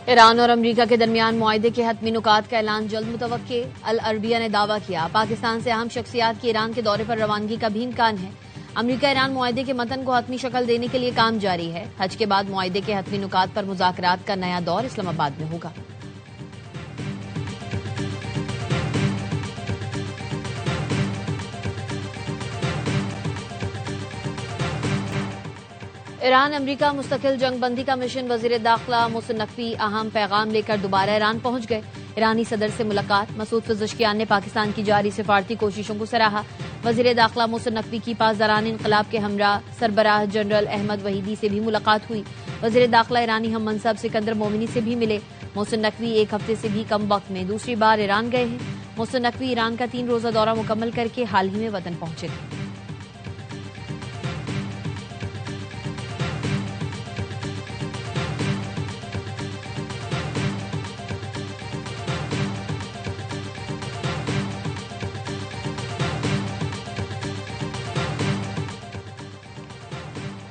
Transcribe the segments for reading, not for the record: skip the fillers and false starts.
Iran और अमरीका के दरमियान मुआहदे के हतमी नुकात का ऐलान जल्द मुतवक्के। अल अरबिया ने दावा किया, पाकिस्तान से अहम शख्सियात की ईरान के दौरे पर रवानगी का भी इम्कान है। अमरीका ईरान मुआहदे के मतन को हतमी शक्ल देने के लिए काम जारी है। हज के बाद मुआहदे के हतमी नुकात पर मुज़ाकरात का नया दौर इस्लामाबाद में होगा। ईरान अमरीका मुस्तकिल जंगबंदी का मिशन। वजीर दाखिला मोहसिन नकवी अहम पैगाम लेकर दोबारा ईरान पहुंच गए। ईरानी सदर से मुलाकात। मसूद पज़ेश्कियान ने पाकिस्तान की जारी सिफारती कोशिशों को सराहा। वजीर दाखिला मोहसिन नकवी की पासदारान इनकलाब के हमरा सरबराह जनरल अहमद वहीदी से भी मुलाकात हुई। वजीर दाखिला ईरानी हम मनसब सिकंदर मोमिनी से भी मिले। मोहसिन नकवी एक हफ्ते से भी कम वक्त में दूसरी बार ईरान गए हैं। मोहसिन नकवी ईरान का 3 रोजा दौरा मुकम्मल करके हाल ही में वतन पहुंचे थे।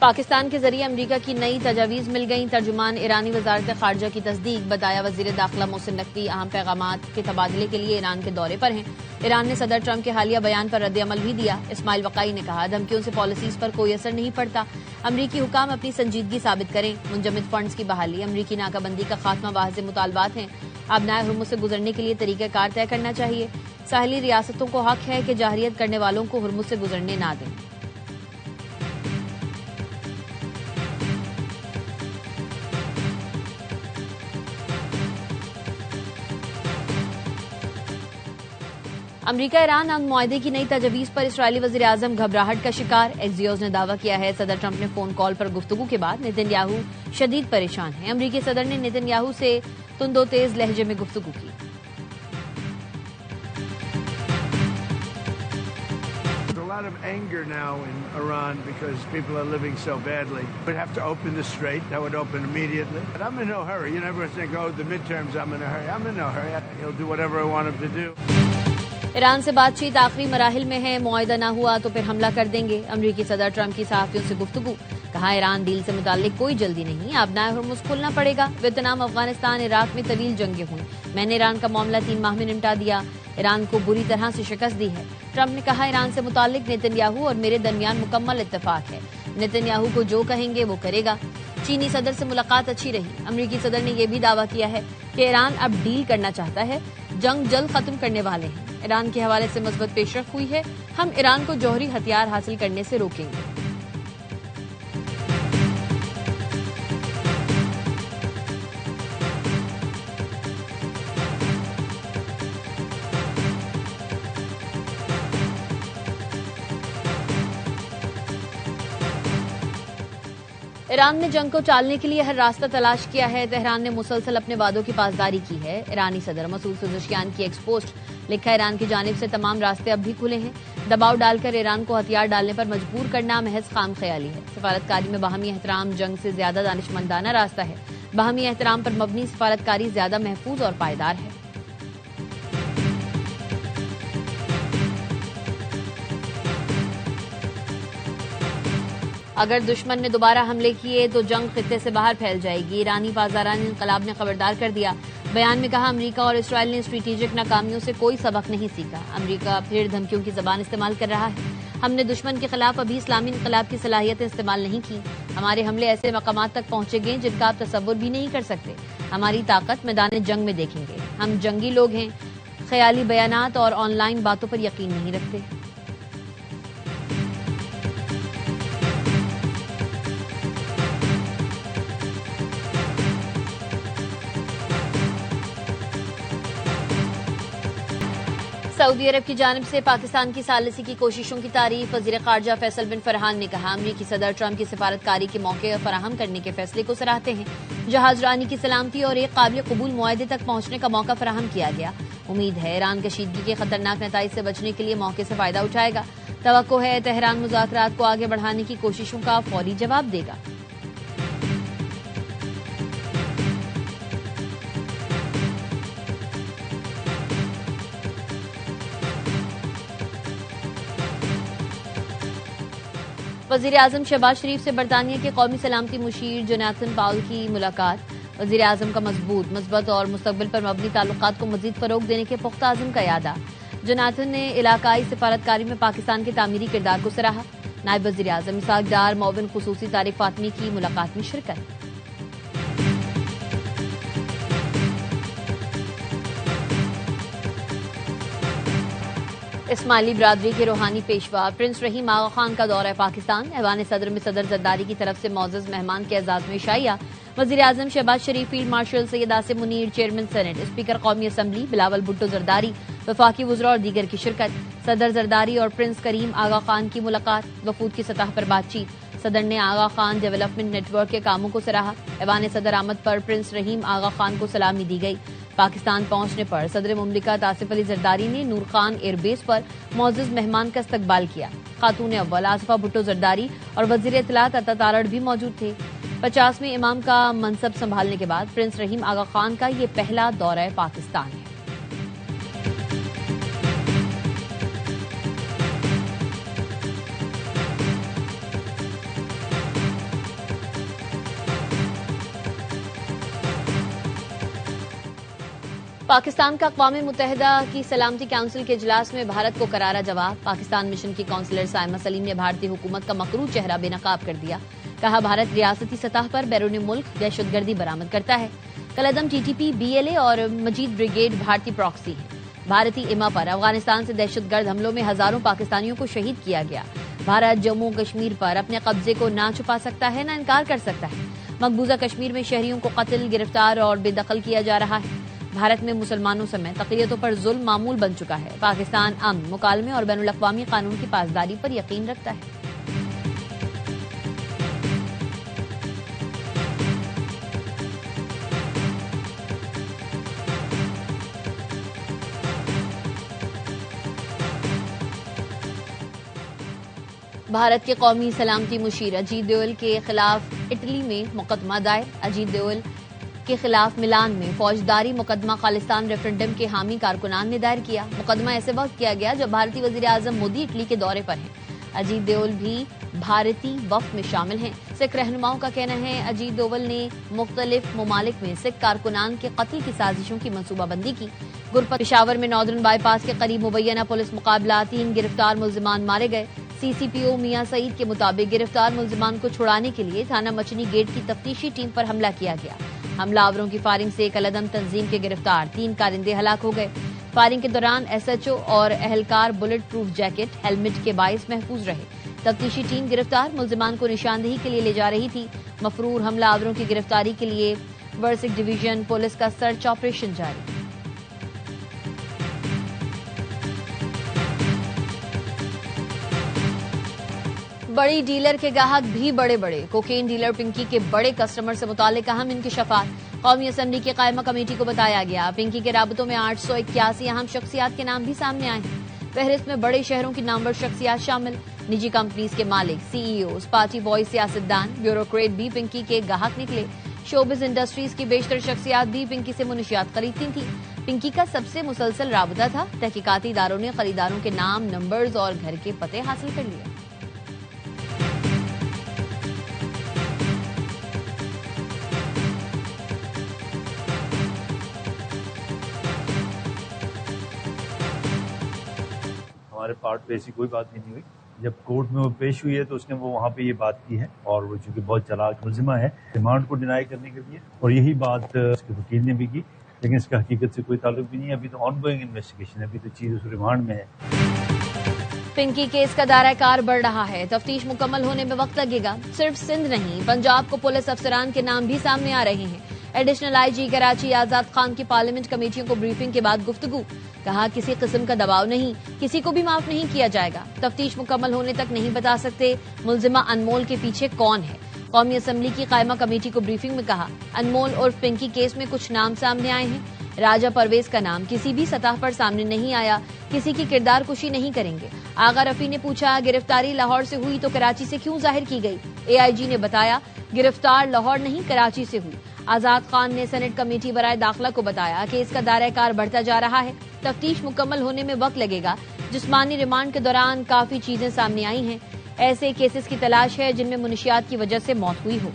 पाकिस्तान के जरिए अमरीका की नई तजावीज मिल गई। तर्जुमान ईरानी वजारत खारजा की तस्दीक। बताया, वजीर दाखिला मोहसिन नकवी अहम पैगामात के तबादले के लिए ईरान के दौरे पर हैं। ईरान ने सदर ट्रंप के हालिया बयान पर रद्द-ए-अमल भी दिया। इस्माइल वकाई ने कहा, धमकियों से पॉलिसीज पर कोई असर नहीं पड़ता। अमरीकी हुकाम अपनी संजीदगी साबित करें। मुंजमद फंड्स की बहाली, अमरीकी नाकाबंदी का खात्मा वाज़ेह मुतालबात हैं। आबनाए हुर्मुज़ से गुजरने के लिए तरीक़ाकार तय करना चाहिए। साहिली रियासतों को हक है कि जाहिरियत करने वालों को हुर्मुज़ से गुजरने ना दें। अमरीका ईरान अमन मुआहदे की नई तजवीज़ पर इसराइली वज़ीर आज़म घबराहट का शिकार। एक्सियोस ने दावा किया है, सदर ट्रंप ने फोन कॉल पर गुफ्तगू के बाद नेतन्याहू शदीद परेशान है। अमरीकी सदर ने नेतन्याहू से तुंदो तेज लहजे में गुफ्तगू की। A lot of anger now in Iran because people are living so badly. We'd have to open the strait. That would open immediately. But I'm in no hurry. You never think, oh, the midterms, I'm in a hurry. I'm in no hurry. He'll do whatever I want him to do. Iran से बातचीत आखिरी मराहिल में है। मुआहदा न हुआ तो फिर हमला कर देंगे। अमरीकी सदर ट्रंप की सहाफियों से गुफ्तगू। कहा, ईरान डील से मुताल्लिक कोई जल्दी नहीं, आबनाए हुर्मुज़ खोलना पड़ेगा। वियतनाम, अफगानिस्तान, इराक में तवील जंगें हुई। मैंने ईरान का मामला 3 माह में निपटा दिया। ईरान को बुरी तरह से शिकस्त दी है। ट्रंप ने कहा, ईरान से मुताल्लिक नेतन्याहू और मेरे दरमियान मुकम्मल इत्तेफाक है। नेतन्याहू को जो कहेंगे वो करेगा। चीनी सदर से मुलाकात अच्छी रही। अमरीकी सदर ने यह भी दावा किया है कि ईरान अब डील करना चाहता है। जंग जल्द खत्म करने वाले हैं। ईरान के हवाले से मजबूत पेशरफ हुई है। हम ईरान को जौहरी हथियार हासिल करने से रोकेंगे। ईरान ने जंग को टालने के लिए हर रास्ता तलाश किया है। तेहरान ने मुसलसल अपने वादों की पासदारी की है। ईरानी सदर मसूद पज़ेश्कियान की एक्स पोस्ट। लिखा, ईरान की जानिब से तमाम रास्ते अब भी खुले हैं। दबाव डालकर ईरान को हथियार डालने पर मजबूर करना महज खाम ख्याली है। सफारतकारी में बाहमी एहतराम जंग से ज्यादा दानिशमंदाना रास्ता है। बाहमी एहतराम पर मबनी सफारतकारी ज्यादा महफूज और पायदार है। अगर दुश्मन ने दोबारा हमले किए तो जंग खित्ते से बाहर फैल जाएगी। ईरानी बाजारान इनकलाब ने खबरदार कर दिया। बयान में कहा, अमरीका और इसराइल ने स्ट्रेटेजिक नाकामियों से कोई सबक नहीं सीखा। अमरीका फिर धमकियों की जबान इस्तेमाल कर रहा है। हमने दुश्मन के खिलाफ अभी इस्लामी इनकलाब की सलाहियतें इस्तेमाल नहीं की। हमारे हमले ऐसे मकामात तक पहुंचेंगे जिनका आप तसव्वुर भी नहीं कर सकते। हमारी ताकत मैदान जंग में देखेंगे। हम जंगी लोग हैं, ख्याली बयानात और ऑनलाइन बातों पर यकीन नहीं रखते। सऊदी अरब की जानिब से पाकिस्तान की सालिसी की कोशिशों की तारीफ। वजीर खारजा फैसल बिन फरहान ने कहा, अमरीकी सदर ट्रंप की सिफारतकारी के मौके फराहम करने के फैसले को सराहते हैं। जहाजरानी की सलामती और एक काबिल कबूल मुआहदे तक पहुंचने का मौका फराहम किया गया। उम्मीद है ईरान कशीदगी के खतरनाक नताइज से बचने के लिए मौके से फायदा उठाएगा। तवक्को है तेहरान मुज़ाकरात को आगे बढ़ाने की कोशिशों का फौरी जवाब देगा। वज़ीर आज़म शहबाज शरीफ से बरतानिया के कौमी सलामती मुशीर जोनाथन पाउल की मुलाकात। वज़ीर आज़म का मज़बूत और मुस्तक़बिल पर मबनी ताल्लुकात को मज़ीद फ़रोग़ देने के पुख्ता अज़्म का यादा। जोनाथन ने इलाकाई सिफारतकारी में पाकिस्तान के तामीरी किरदार को सराहा। नायब वज़ीर आज़म इसाक डार मोबिन खुसूसी तारिक फातमी की मुलाकात में शिरकत। इस्माइली बिरादरी के रूहानी पेशवा प्रिंस रहीम आगा खान का दौरा पाकिस्तान। ऐवान सदर में सदर जरदारी की तरफ से मौजूद मेहमान के एजाज में शाइया। वज़ीर आज़म Shehbaz Sharif, field marshal Syed Asim Munir, chairman senate, speaker कौमी असम्बली बिलावल भुट्टो जरदारी, वफाकी वज़रा और दीगर की शिरकत। सदर जरदारी और प्रिंस करीम आगा खान की मुलाकात, वफूद की सतह पर बातचीत। सदर ने आगा खान डेवलपमेंट नेटवर्क के कामों को सराहा। ऐवान सदर आमद पर प्रिंस रहीम आगा खान को सलामी दी गई। पाकिस्तान पहुंचने पर सदर मुमलिकत आसिफ अली जरदारी ने नूर खान एयरबेस पर मौजूद मेहमान का इस्तकबाल किया। खातून अव्वल आसिफा भुट्टो जरदारी और वज़ीर इत्तलात अता तारड़ भी मौजूद थे। 50वें इमाम का मनसब संभालने के बाद प्रिंस रहीम आगा खान का ये पहला दौरा पाकिस्तान है। पाकिस्तान का अक़वाम मुत्तहिदा की सलामती काउंसिल के इजलास में भारत को करारा जवाब। पाकिस्तान मिशन की काउंसलर साइमा सलीम ने भारतीय हुकूमत का मकरू चेहरा बेनकाब कर दिया। कहा, भारत रियासती सतह पर बैरून मुल्क दहशतगर्दी बरामद करता है। कलअदम TTP, BLA और मजीद ब्रिगेड भारतीय प्रॉक्सी है। भारतीय इमा पर अफगानिस्तान से दहशतगर्द हमलों में हजारों पाकिस्तानियों को शहीद किया गया। भारत जम्मू कश्मीर पर अपने कब्जे को ना छुपा सकता है, ना इनकार कर सकता है। मकबूजा कश्मीर में शहरियों को कत्ल, गिरफ्तार और बेदखल किया जा रहा है। भारत में मुसलमानों समेत अक़लियतों पर जुल्म मामूल बन चुका है। पाकिस्तान अमन, मुकालमे और बैनुल अक़वामी कानून की पासदारी पर यकीन रखता है। भारत के कौमी सलामती मुशीर अजीत डोवल के खिलाफ इटली में मुकदमा दायर। अजीत डोवल के खिलाफ मिलान में फौजदारी मुकदमा खालिस्तान रेफरेंडम के हामी कारकुनान ने दायर किया। मुकदमा ऐसे वक्त किया गया जब भारतीय वज़ीर आज़म मोदी इटली के दौरे पर हैं। अजीत डोवल भी भारतीय वफ़द में शामिल हैं। सिख रहनुमाओं का कहना है अजीत डोवल ने मुख्तलिफ ममालिक में सिख कारकुनान के कत्ल की साजिशों की मनसूबाबंदी की। गुरपत पेशावर में नॉर्दर्न बाईपास के करीब मुबैना पुलिस मुकाबला, 3 गिरफ्तार मुल्जिमान मारे गए। CCPO मियां सईद के मुताबिक गिरफ्तार मुल्जिमान को छुड़ाने के लिए थाना मचनी गेट की तफ्तीशी टीम पर हमला किया गया। हमलावरों की फायरिंग से कलअदम तंजीम के गिरफ्तार 3 कारिंदे हलाक हो गए। फायरिंग के दौरान SHO और एहलकार बुलेट प्रूफ जैकेट, हेलमेट के बाइस महफूज रहे। तफ्तीशी टीम गिरफ्तार मुल्जिमान को निशानदेही के लिए ले जा रही थी। मफरूर हमलावरों की गिरफ्तारी के लिए वर्सिक डिवीजन पुलिस का सर्च ऑपरेशन जारी। बड़ी डीलर के ग्राहक भी बड़े बड़े। कोकेन डीलर पिंकी के बड़े कस्टमर से मुतालिक अहम इंकशाफात। कौमी असम्बली की कायमा कमेटी को बताया गया। पिंकी के राबतों में 881 अहम शख्सियात के नाम भी सामने आए हैं। फहरिस्त में बड़े शहरों की नामवर शख्सियात शामिल। निजी कंपनीज के मालिक, CEOs, पार्टी बॉय, सियासतदान, ब्यूरोक्रेट भी पिंकी के ग्राहक निकले। शोबिज इंडस्ट्रीज की बेशतर शख्सियात भी पिंकी से मुनशियात खरीदती थी। पिंकी का सबसे मुसलसल राबता था। तहकीकाती इदारों ने खरीदारों के नाम, नंबर्स और घर के पते हासिल कर लिए। हमारे पार्ट पे ऐसी कोई बात नहीं हुई। जब कोर्ट में वो पेश हुई है तो उसने वो वहाँ पे ये बात की है और वो चूंकि बहुत चालाक मुल्जिमा है, रिमांड को डिनाई करने के लिए, और यही बात उसके वकील ने भी की, लेकिन इसका हकीकत से कोई ताल्लुक भी नहीं है। अभी तो ऑनगोइंग इन्वेस्टिगेशन है, अभी तो चीज उस रिमांड में है। पिंकी केस का दायरा कार बढ़ रहा है। तफ्तीश मुकम्मल होने में वक्त लगेगा। सिर्फ सिंध नहीं, पंजाब को पुलिस अफसरान के नाम भी सामने आ रहे हैं। एडिशनल IG कराची आजाद खान की पार्लियामेंट कमेटियों को ब्रीफिंग के बाद गुफ्तगू। कहा, किसी किस्म का दबाव नहीं, किसी को भी माफ नहीं किया जाएगा। तफ्तीश मुकम्मल होने तक नहीं बता सकते मुल्जिमा अनमोल के पीछे कौन है। कौमी असम्बली की कायमा कमेटी को ब्रीफिंग में कहा, अनमोल और पिंकी केस में कुछ नाम सामने आए हैं। राजा परवेज का नाम किसी भी सतह पर सामने नहीं आया। किसी की किरदार कुशी नहीं करेंगे। आगा रफी ने पूछा, गिरफ्तारी लाहौर से हुई तो कराची से क्यों जाहिर की गई? AIG ने बताया, गिरफ्तार लाहौर नहीं कराची से हुई। आजाद खान ने सेनेट कमेटी बराए दाखिला को बताया कि इसका दायरा कार बढ़ता जा रहा है। तफ्तीश मुकम्मल होने में वक्त लगेगा। जिस्मानी रिमांड के दौरान काफी चीजें सामने आई हैं। ऐसे केसेस की तलाश है जिनमें मुनशियात की वजह से मौत हुई हो।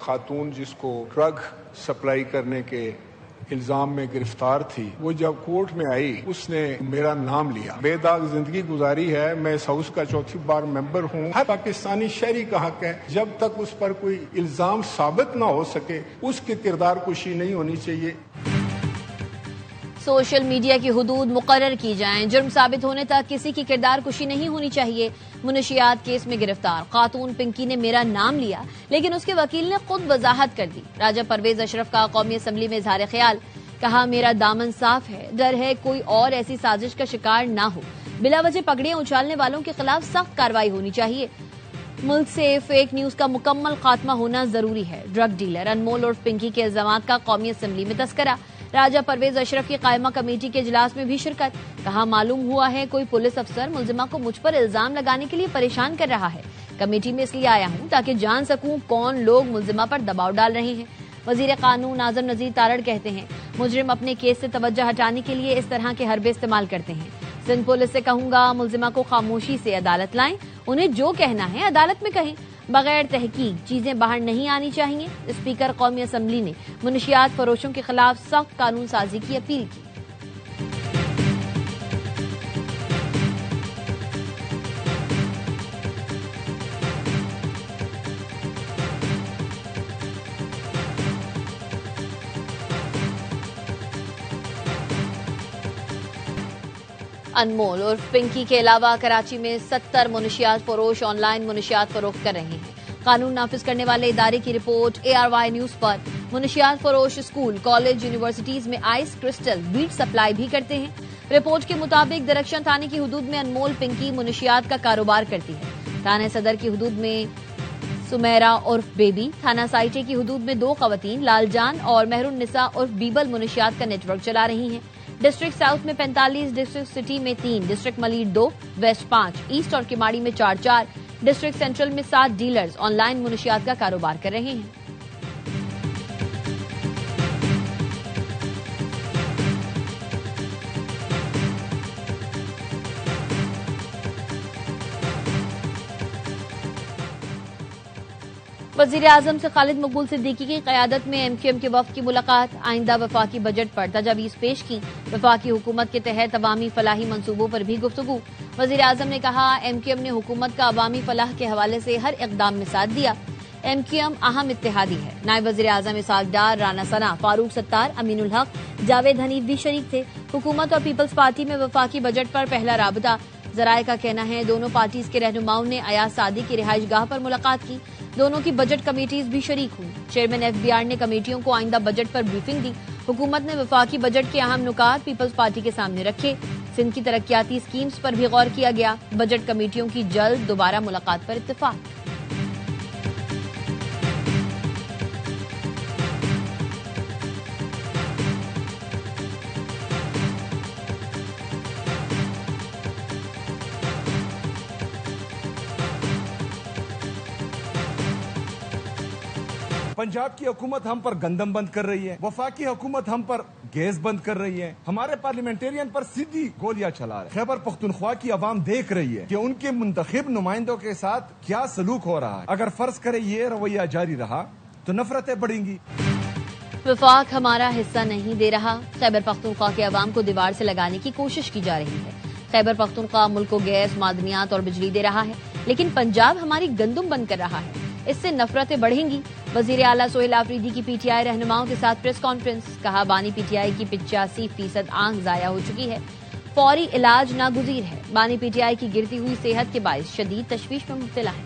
खातून जिसको ड्रग सप्लाई करने के इल्जाम में गिरफ्तार थी, वो जब कोर्ट में आई उसने मेरा नाम लिया। बेदाग जिंदगी गुजारी है, मैं इस हाउस का चौथी बार मेंबर हूँ। हर पाकिस्तानी शहरी का हक है, जब तक उस पर कोई इल्जाम साबित ना हो सके उसकी किरदार कुशी नहीं होनी चाहिए। सोशल मीडिया की हुदूद मुकर्रर की जाएं, जुर्म साबित होने तक किसी की किरदार कुशी नहीं होनी चाहिए। मुनशियात केस में गिरफ्तार खातून पिंकी ने मेरा नाम लिया, लेकिन उसके वकील ने खुद वजाहत कर दी। राजा परवेज अशरफ का कौमी असम्बली में इजहार ख्याल, कहा मेरा दामन साफ है, डर है कोई और ऐसी साजिश का शिकार ना हो। बिला वजह पगड़ियां उछालने वालों के खिलाफ सख्त कार्रवाई होनी चाहिए। मुल्क से फेक न्यूज का मुकम्मल खात्मा होना जरूरी है। ड्रग डीलर अनमोल और पिंकी के इल्जामात का कौमी असम्बली में तस्करा। राजा परवेज अशरफ की कायमा कमेटी के इजलास में भी शिरकत। कहा मालूम हुआ है कोई पुलिस अफसर मुलजिमा को मुझ पर इल्जाम लगाने के लिए परेशान कर रहा है। कमेटी में इसलिए आया हूं ताकि जान सकूं कौन लोग मुलजिमा पर दबाव डाल रहे हैं। वजीर कानून आजम नजीर तारड़ कहते हैं मुजरिम अपने केस से तवज्जो हटाने के लिए इस तरह के हरबे इस्तेमाल करते हैं। सिंध पुलिस से कहूंगा मुलजिमा को खामोशी से अदालत लाएं, उन्हें जो कहना है अदालत में कहें, बगैर तहकीक चीजें बाहर नहीं आनी चाहिए। स्पीकर कौमी असम्बली ने मुनशियात फरोशों के खिलाफ सख्त कानून साजी की अपील की। अनमोल और पिंकी के अलावा कराची में 70 मुनशियात फरोश ऑनलाइन मुनशियात फरोख्त कर रहे हैं। कानून नाफिज करने वाले इदारे की रिपोर्ट ARY न्यूज पर। मुनशियात फरोश स्कूल, कॉलेज, यूनिवर्सिटीज में आइस क्रिस्टल, बीट सप्लाई भी करते हैं। रिपोर्ट के मुताबिक दरख्शन थाने की हुदूद में अनमोल पिंकी मुनशियात का कारोबार करती है। थाना सदर की हुदूद में सुमेरा उर्फ बेबी, थाना साइटे की हुदूद में 2 खवातीन लालजान और मेहरुन निसा उर्फ बीबल मुनशियात का नेटवर्क चला रही हैं। डिस्ट्रिक्ट साउथ में 45, डिस्ट्रिक्ट सिटी में 3, डिस्ट्रिक्ट मलीर 2, वेस्ट 5, ईस्ट और किमाड़ी में 4, डिस्ट्रिक्ट सेंट्रल में 7 डीलर्स ऑनलाइन मुनशियात का कारोबार कर रहे हैं। वजीर आजम से खालिद मकबूल सिद्दीकी की क़यादत में MQM के वफ़द की मुलाकात। आइंदा वफाकी बजट पर तजावीज़ पेश की। वफाकी हुकूमत के तहत अवामी फलाही मंसूबों पर भी गुफ्तगू। वजीर आजम ने कहा MQM ने हुकूमत का अवामी फलाह के हवाले से हर इक़दाम में साथ दिया। MQM अहम इत्तेहादी है। नायब वजीर आजम इसहाक डार, राना सना, फारूक सत्तार, अमीनुल हक, जावेद हनीफ भी शरीक थे। हुकूमत और पीपल्स पार्टी में वफाकी बजट पर पहला राबता। जराये का कहना है दोनों पार्टीज के रहनुमाओं ने अयाज सादी की रिहाइशगाह पर मुलाकात की। दोनों की बजट कमेटीज भी शरीक हुई। चेयरमैन FBR ने कमेटियों को आइंदा बजट पर ब्रीफिंग दी। हुकूमत ने वफाकी बजट के अहम नुकात पीपल्स पार्टी के सामने रखे। सिंध की तरक्याती स्कीम्स पर भी गौर किया गया। बजट कमेटियों की जल्द दोबारा मुलाकात पर इत्तेफाक। पंजाब की हुकूमत हम पर गंदम बंद कर रही है, वफाकी हुकूमत हम पर गैस बंद कर रही है, हमारे पार्लियामेंटेरियन पर सीधी गोलियां चला रहे। खैबर पख्तूनख्वा की आवाम देख रही है कि उनके मुंतखब नुमाइंदों के साथ क्या सलूक हो रहा है। अगर फर्ज करे ये रवैया जारी रहा तो नफरतें बढ़ेंगी। वफाक हमारा हिस्सा नहीं दे रहा। खैबर पख्तूनख्वा के अवाम को दीवार से लगाने की कोशिश की जा रही है। खैबर पख्तूनख्वा मुल्क को गैस, मादनियात और बिजली दे रहा है, लेकिन पंजाब हमारी गंदुम बंद कर रहा है। इससे नफरतें बढ़ेंगी। वजीर आला सोहेल आफरीदी की PTI रहनुमाओं के साथ प्रेस कॉन्फ्रेंस। कहा बानी PTI की 85% आंख जाया हो चुकी है, फौरी इलाज नागुजीर है। बानी PTI की गिरती हुई सेहत के बायस शदीद तशवीश में मुब्तला है।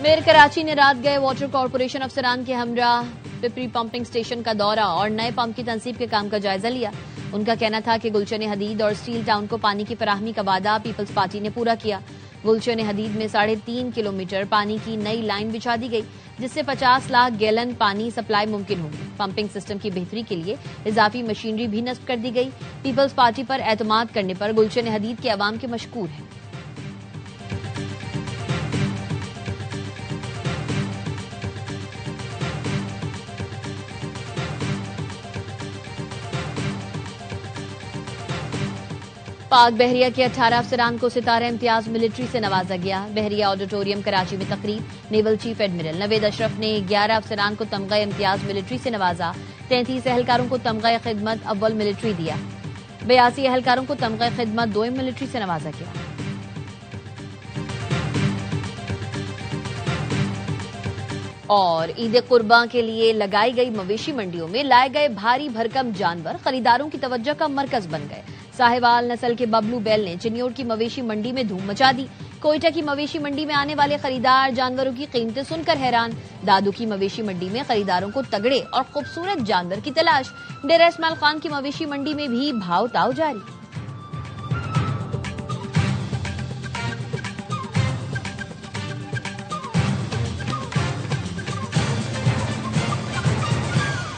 मेयर कराची ने रात गए वाटर कॉरपोरेशन अफसरान के हमरा पिपरी पंपिंग स्टेशन का दौरा और नए पंप की तनसीब के काम का जायजा लिया। उनका कहना था कि गुलशन हदीद और स्टील टाउन को पानी की फराहमी का वादा पीपल्स पार्टी ने पूरा किया। गुलशन हदीद में 3.5 किलोमीटर पानी की नई लाइन बिछा दी गई, जिससे 50 लाख गैलन पानी सप्लाई मुमकिन होगी। पंपिंग सिस्टम की बेहतरी के लिए इजाफी मशीनरी भी नस्ब कर दी गई। पीपल्स पार्टी पर एतमाद करने पर गुलशन हदीद के अवाम के मशकूर हैं। पाक बहरिया के 18 अफसरान को सितारा इम्तियाज मिलिट्री से नवाजा गया। बहरिया ऑडिटोरियम कराची में तकरीब। Naval chief admiral Naved Ashraf ने 11 अफसरान को तमगा इम्तियाज मिलिट्री से नवाजा। 33 एहलकारों को तमगा खिदमत अव्वल मिलिट्री दिया। 82 एहलकारों को तमगा खिदमत दोयम मिलिट्री से नवाजा गया। और ईद कुर्बान के लिए लगाई गई मवेशी मंडियों में लाए गए भारी भरकम जानवर खरीदारों की तवज्जो का मरकज बन गए। साहिवाल नस्ल के बबलू बैल ने चिन्योट की मवेशी मंडी में धूम मचा दी। कोयटा की मवेशी मंडी में आने वाले खरीदार जानवरों की कीमतें सुनकर हैरान। दादू की मवेशी मंडी में खरीदारों को तगड़े और खूबसूरत जानवर की तलाश। डेरा इस्माइल खान की मवेशी मंडी में भी भाव ताव जारी।